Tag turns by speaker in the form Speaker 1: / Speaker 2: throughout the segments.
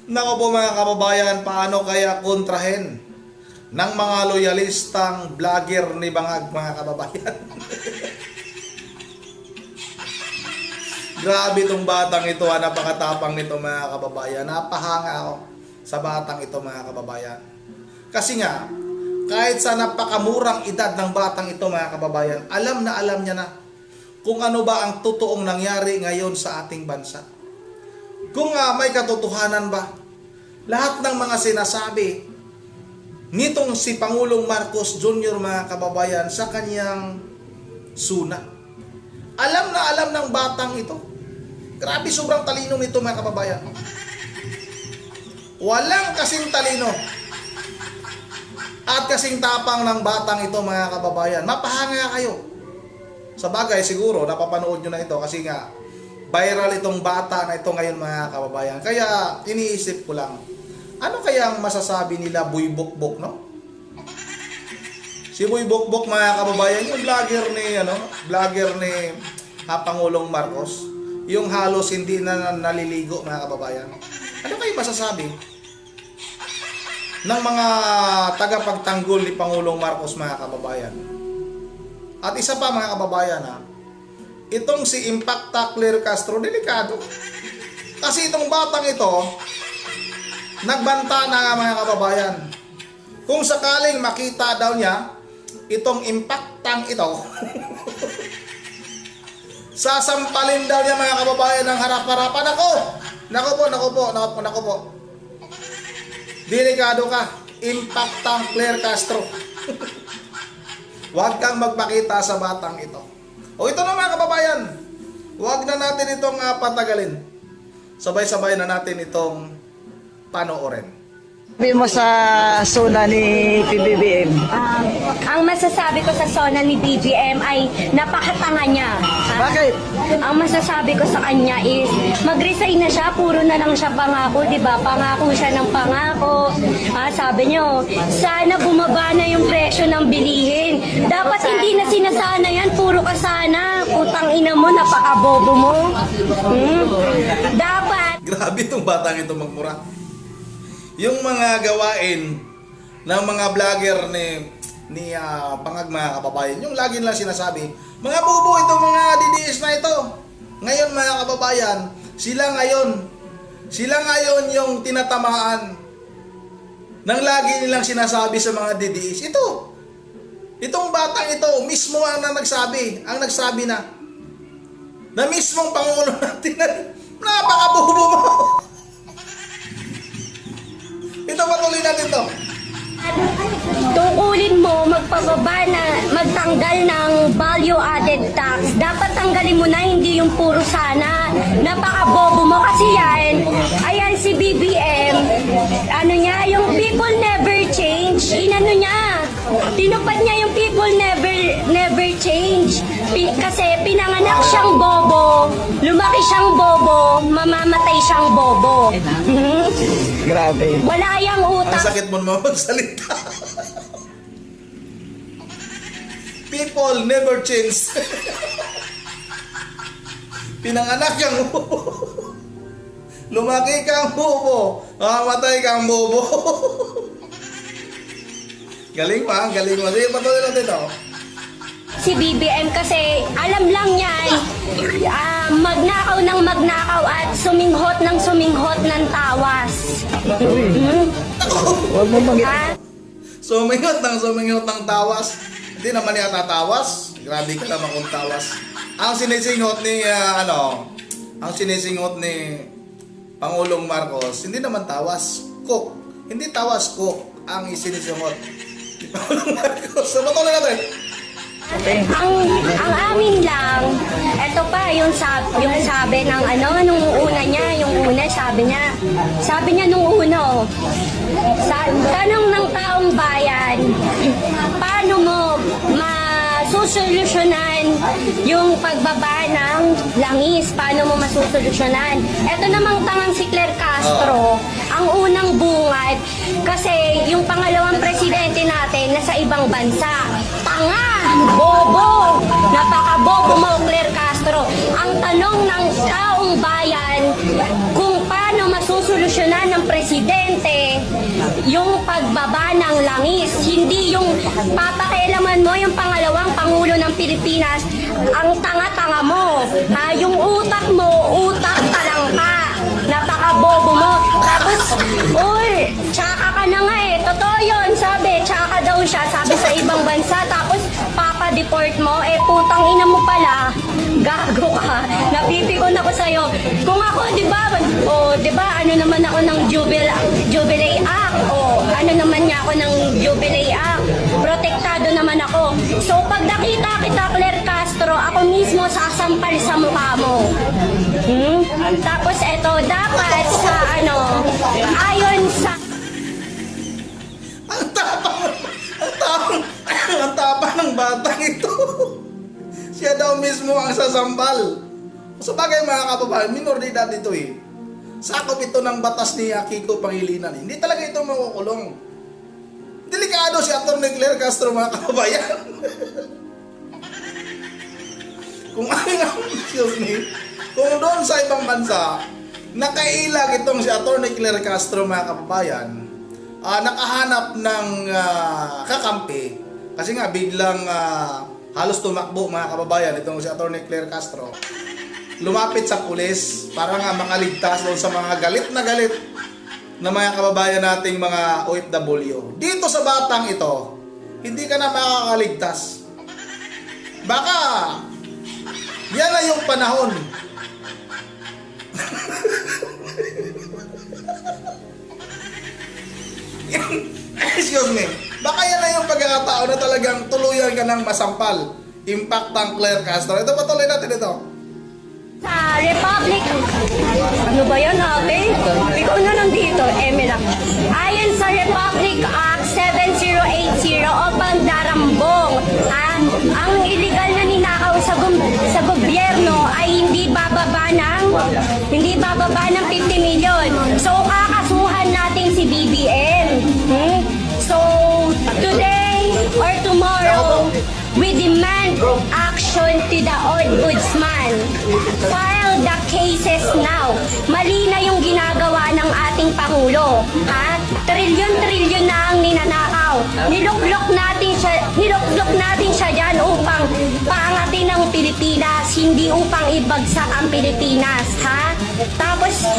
Speaker 1: Nako po mga kababayan, paano kaya kontrahin ng mga loyalistang vlogger ni Bangag mga kababayan? Grabe itong batang ito, napakatapang nito mga kababayan. Napahanga ako sa batang ito mga kababayan. Kasi nga, kahit sa napakamurang edad ng batang ito mga kababayan, alam niya na kung ano ba ang totoong nangyari ngayon sa ating bansa. Kung may katotohanan ba, lahat ng mga sinasabi nitong si Pangulong Marcos Jr. mga kababayan sa kanyang suna. Alam na alam ng batang ito. Grabe, sobrang talino nito mga kababayan. Walang kasing talino at kasing tapang ng batang ito mga kababayan. Mapahanga kayo. Sa bagay siguro napapanood nyo na ito kasi nga viral itong bata na ito ngayon mga kababayan. Kaya iniisip ko lang, ano kaya ang masasabi nila Boy Bokbok, no? Si Boy Bokbok mga kababayan, yung vlogger ni Pangulong Marcos, yung halos hindi na naliligo mga kababayan. Ano kayo masasabi ng mga tagapagtanggol ni Pangulong Marcos mga kababayan? At isa pa mga kababayan itong si Impacta Claire Castro, delikado. Kasi itong batang ito, nagbanta na nga mga kababayan. Kung sakaling makita daw niya, itong Impactang ito, sasampalin daw niya mga kababayan ng harap-harapan. Nako po. Delikado ka, Impactang Claire Castro. Huwag kang magpakita sa batang ito. O ito na mga kababayan, huwag na natin itong patagalin. Sabay-sabay na natin itong panoorin.
Speaker 2: Sabi mo sa suna ni PBBM?
Speaker 3: Ang masasabi ko sa sona ni BBM ay napakatanga niya.
Speaker 2: Bakit?
Speaker 3: Ang masasabi ko sa kanya is mag-resign na siya, puro na lang siya pangako, di ba? Pangako siya ng pangako. Sabi niyo, sana bumaba na yung presyo ng bilihin. Dapat hindi na sinasana yan, puro ka sana. Putang ina mo, napakabobo mo. Dapat.
Speaker 1: Grabe itong batang ito magmura. Yung mga gawain ng mga vlogger ni Bangag mga kababayan, yung lagi nilang sinasabi, mga bobo itong mga DDS na ito. Ngayon mga kababayan, sila ngayon yung tinatamaan ng lagi nilang sinasabi sa mga DDS. Itong batang ito, mismo ang nagsabi na mismong Pangulo natin na napakabobo mo. Ito, patuloy natin to.
Speaker 3: Tungkulin mo magtanggal ng value added tax. Dapat tanggalin mo na, hindi yung puro sana. Napakabobo mo kasi yan. Ayan si BBM, yung people never change. Tinupad niya yung people never change. Kasi pinanganak siyang bobo, lumaki siyang bobo, mamamatay siyang bobo.
Speaker 2: Grabe.
Speaker 3: Wala yang
Speaker 1: Ang
Speaker 3: utak.
Speaker 1: sakit mo naman magsalita. People never change. Pinanganak kang bobo. Lumaki kang bobo. Mamamatay kang bobo. Galing mo. Sige, patuloy natin to.
Speaker 3: Si BBM kasi alam lang niya magnakaw ng magnakaw at suminghot ng tawas.
Speaker 2: Huwag mo mag-
Speaker 1: Sumingot ng tawas. Hindi naman yata tawas. Grabe ka naman kung tawas. Ang sinisingot ni Pangulong Marcos, hindi naman tawas, cook. Hindi tawas, cook ang isinisingot ni Pangulong Marcos. So, patuloy natin.
Speaker 3: Ang amin lang, eto pa yung sabi ng nung una niya, sabi niya nung una, tanong ng taong bayan, paano mo masusolusyonan yung pagbaba ng langis, paano mo masusolusyonan? Eto namang tangang si Claire Castro, ang unang bungad, kasi yung pangalawang presidente natin nasa ibang bansa. Tanga! Bobo! Napaka-bobo mo, Claire Castro. Ang tanong ng taong bayan kung paano susolusyonan ng presidente yung pagbaba ng langis. Hindi yung papakialaman mo yung pangalawang pangulo ng Pilipinas. Ang tanga-tanga mo. Yung utak mo, utak talangka. Napaka-bobo mo. Tapos, uy, tsaka ka na nga eh. Totoo yun, sabi, tsaka daw siya, sabi sa ibang bansa. Tapos, papa-deport mo, putang ina mo pala. Gago ka. Napipikon ako sa'yo. Kung ako, di ba, ano naman ako ng Jubilee Act. Ano naman niya ako ng Jubilee Act. Protektado naman ako. So, pag nakita kita, Claire Castro, ako mismo sasampal sa mukha mo. Tapos, eto, dapat sa, ayon sa...
Speaker 1: Ang tapang ng batang ito. Siya daw mismo ang sasampal. Sa bagay mga kababayan, minor de edad ito eh. Sakop ito ng batas ni Kiko Pangilinan. Hindi talaga ito makukulong. Delikado si Atty. Claire Castro mga kababayan. Kung kung doon sa ibang bansa, nakailag itong si Atty. Claire Castro mga kababayan, nakahanap ng kakampi kasi nga biglang halos tumakbo mga kababayan itong si Atty. Claire Castro. Lumapit sa pulis para nga makaligtas doon sa mga galit na mga kababayan nating mga OFW. Dito sa batang ito, hindi ka na makakaligtas. Baka yan na yung panahon. Excuse me. Baka yan na yung pagkakataon na talagang tuluyan ka ng masampal. Impact ang Claire Castro. Ito patuloy natin ito.
Speaker 3: Sa Republic, ano ba yan ate? Ikaw na nandito, Emila. Ayon sa Republic Act 7080 o Pagdarambong, ang illegal na ninakaw sa gobyerno ay hindi bababa ng 50 million. So kakasuhan natin si BBM. So today or tomorrow, we demand action to the Ombudsman. File the cases now. Mali na yung ginagawa ng ating Pangulo. Trilyon-trilyon na ang ninanakaw. Niluklok natin siya dyan upang paangatin ang Pilipinas, hindi upang ibagsak ang Pilipinas. Tapos,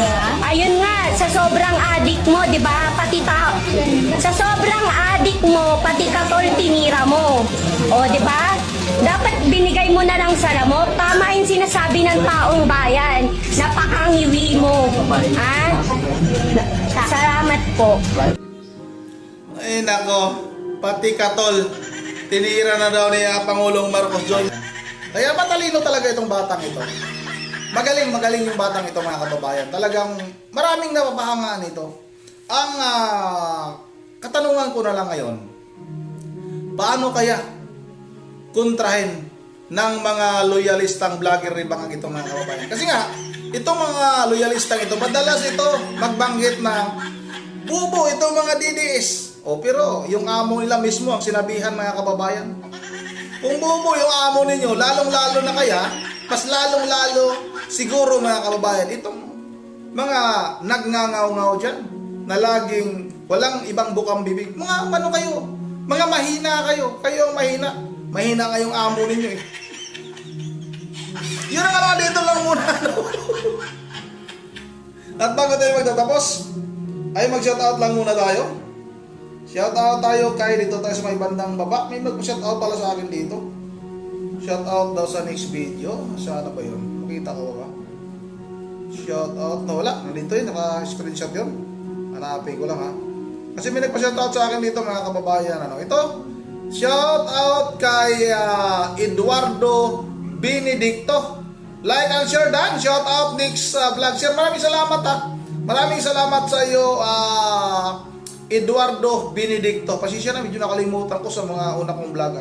Speaker 3: ayun nga, sa sobrang adik mo, di ba? Sa sobrang adik mo, pati katol tinira mo. O, di ba? Dapat binigay mo na lang sa lamok. Tama yung sinasabi ng taong bayan. Napakangiwi mo. Salamat po.
Speaker 1: Ay nako, pati katol tinira na daw ni Pangulong Marcos Jr. Kaya matalino talaga itong batang ito. Magaling yung batang ito mga kababayan. Talagang maraming napapahangaan ito. Ang katanungan ko na lang ngayon, paano kaya kontrahin ng mga loyalistang vlogger rin bang itong mga kababayan? Kasi nga, itong mga loyalistang ito, madalas ito magbanggit na bubo itong mga DDS. Pero yung amo nila mismo ang sinabihan mga kababayan. Kung bubo yung amo ninyo, lalong-lalo na kaya, mas lalong-lalo siguro mga kababayan, itong mga nagngangaw-ngaw dyan, na laging walang ibang bukang bibig. Mga ano kayo? Mga mahina kayo. Kayo ang mahina. Mahina ngayong amo ninyo eh. Yun ang dito lang muna. At bago tayo magtatapos, ay mag-shoutout lang muna tayo. Shoutout tayo kay dito tayo sa may bandang baba. May mag-shoutout pala sa akin dito. Shoutout daw sa next video. Sana ba yun? Makita ko ba? Shoutout. No, wala. Nandito yun. Naka-screenshot yun. Hanapin ko lang ha. Kasi may nagpa-shoutout sa akin dito mga kababayan. Ito. Shoutout kay Eduardo Benedicto. Like and share dan. Shoutout next vlog share. Maraming salamat ha. Maraming salamat sa iyo Eduardo Benedicto. Pasensya na, medyo nakalimutan ko sa mga una kong vlog.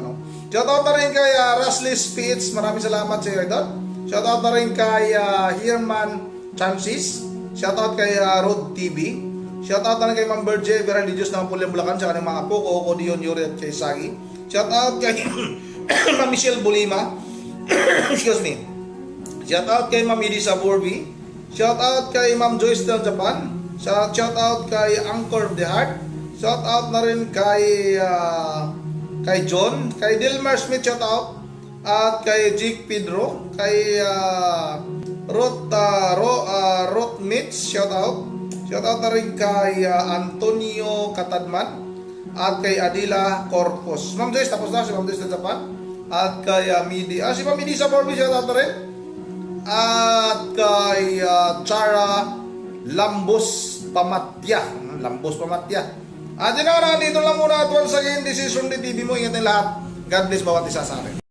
Speaker 1: Shoutout na rin kay Rasly Spitz. Maraming salamat sa iyo doon. Shoutout na rin kay Herman Chancis. Shoutout kay Rod TV. Shoutout na rin kay Ma'am Berje, Vera Religious ng Puliang Bulacan, sa kanyang mga apo, Coco, Dion, Yuri at kay Sagi. Shoutout kay Ma'am Michelle Bolima. Excuse me. Shoutout kay Ma'am Edisa Borby. Shoutout kay Ma'am Joyce ng Japan. Shout out kay Anchor of the Heart. Shout out na rin kay John, kay Dilmar Smith, shout out. At kay Jake Pedro, kay Ruth Mitch, shout out. Shout out na rin kay Antonio Katadman at kay Adila Corpus. Ma'am Joyce, tapos na si Ma'am Joyce na Japan. At kay Midi, si Ma'am Midi sa Borby, shout out na rin. At kay Chara Lambos Pamatya. At yun na, dito lang muna at once again, this is from the TV mo. Ingat na lahat. God bless bawat isa sa atin.